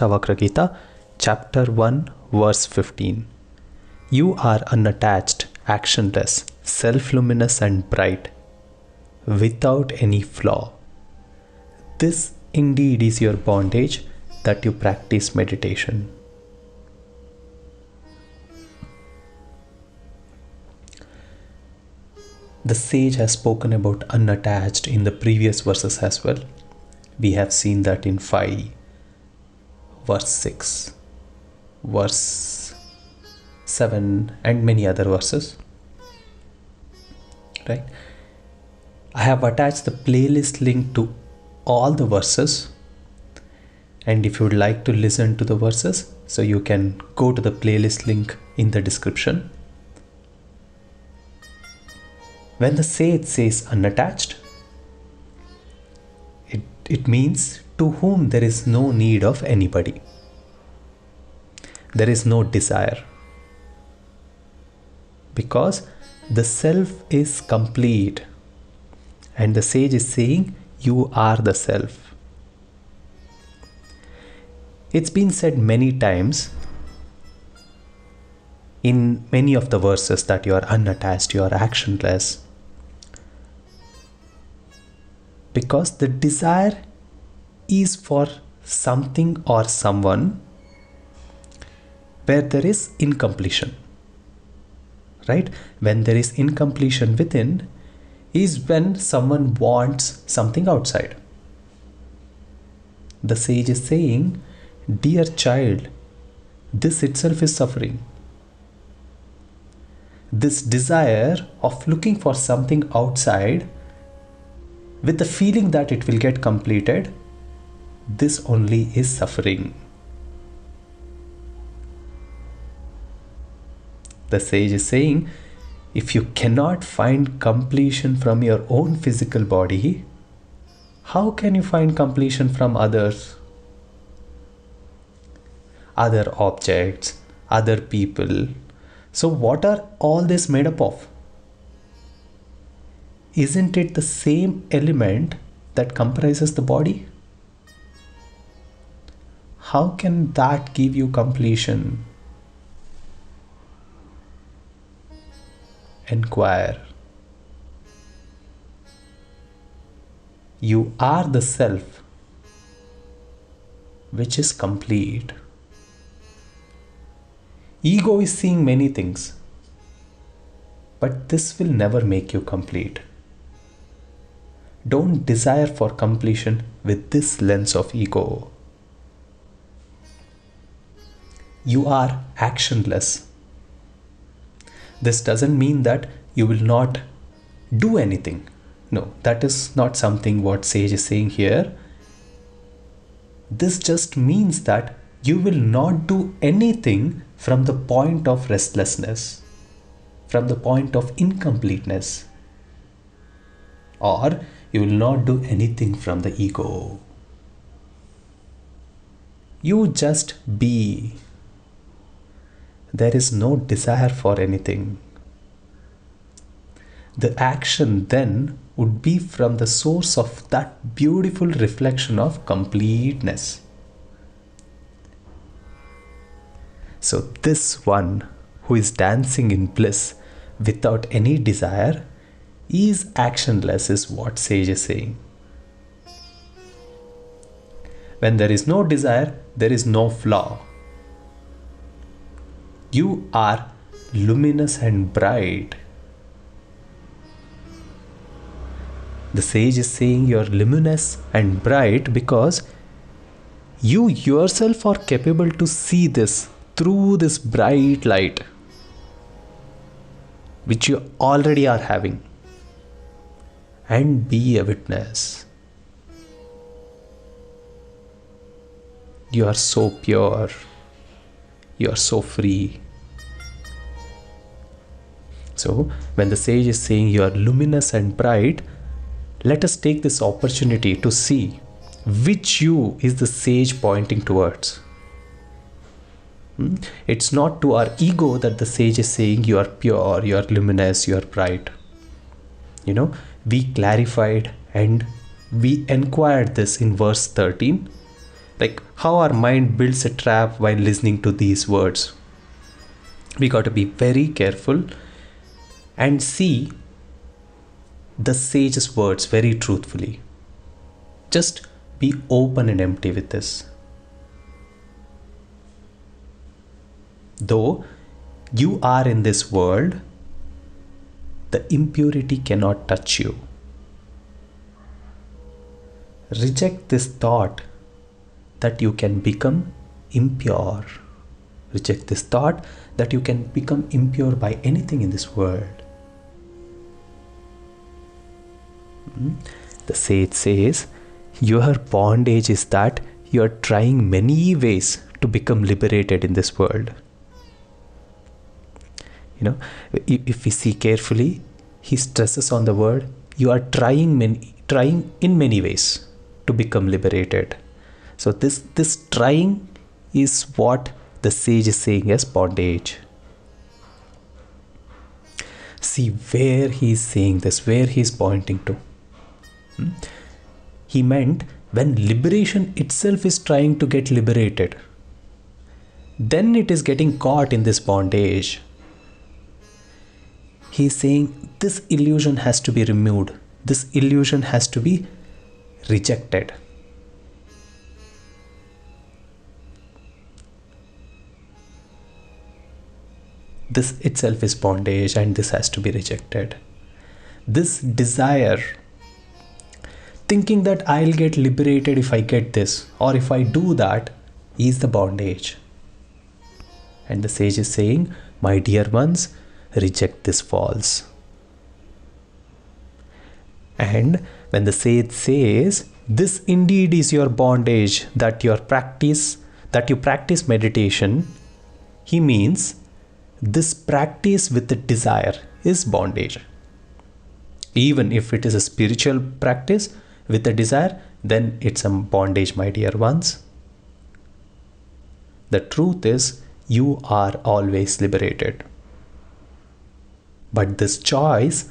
Ashtavakra Gita, chapter 1, verse 15. You are unattached, actionless, self-luminous and bright, without any flaw. This indeed is your bondage, that you practice meditation. The sage has spoken about unattached in the previous verses as well. We have seen that in 5, verse 6, verse 7 and many other verses. Right? I have attached the playlist link to all the verses, and if you would like to listen to the verses, so you can go to the playlist link in the description. When the sage says unattached, it means to whom there is no need of anybody. There is no desire. Because the self is complete. And the sage is saying, you are the self. It's been said many times in many of the verses that you are unattached, you are actionless. Because the desire is for something or someone where there is incompletion. Right? When there is incompletion within is when someone wants something outside. The sage is saying, dear child, this itself is suffering. This desire of looking for something outside with the feeling that it will get completed, this only is suffering. The sage is saying, if you cannot find completion from your own physical body, how can you find completion from others? Other objects, other people. So what are all this made up of? Isn't it the same element that comprises the body? How can that give you completion? Inquire. You are the self, which is complete. Ego is seeing many things, but this will never make you complete. Don't desire for completion with this lens of ego. You are actionless. This doesn't mean that you will not do anything. No, that is not something what sage is saying here. This just means that you will not do anything from the point of restlessness, from the point of incompleteness, or you will not do anything from the ego. You just be. There is no desire for anything. The action then would be from the source of that beautiful reflection of completeness. So this one who is dancing in bliss without any desire is actionless, is what sage is saying. When there is no desire, there is no flaw. You are luminous and bright. The sage is saying you are luminous and bright because you yourself are capable to see this through this bright light, which you already are having, and be a witness. You are so pure. You are so free. So, when the sage is saying you are luminous and bright, let us take this opportunity to see which you is the sage pointing towards. It's not to our ego that the sage is saying you are pure, you are luminous, you are bright. We clarified and we inquired this in verse 13. Like how our mind builds a trap while listening to these words. We got to be very careful and see the sage's words very truthfully. Just be open and empty with this. Though you are in this world, the impurity cannot touch you. Reject this thought that you can become impure. Reject this thought that you can become impure by anything in this world. The sage says, your bondage is that you are trying many ways to become liberated in this world. If we see carefully, he stresses on the word, you are trying in many ways to become liberated. So this trying is what the sage is saying as bondage. See where he is saying this, where he is pointing to. He meant when liberation itself is trying to get liberated, then it is getting caught in this bondage. He is saying this illusion has to be removed. This illusion has to be rejected. This itself is bondage and this has to be rejected. This desire, thinking that I'll get liberated if I get this or if I do that, is the bondage. And the sage is saying, my dear ones, reject this false. And when the sage says, this indeed is your bondage, that you practice meditation, he means this practice with the desire is bondage. Even if it is a spiritual practice with a desire, then it's a bondage, my dear ones. The truth is, you are always liberated. But this choice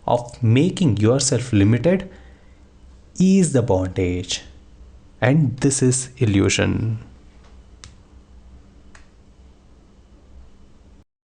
of making yourself limited is the bondage. And this is illusion.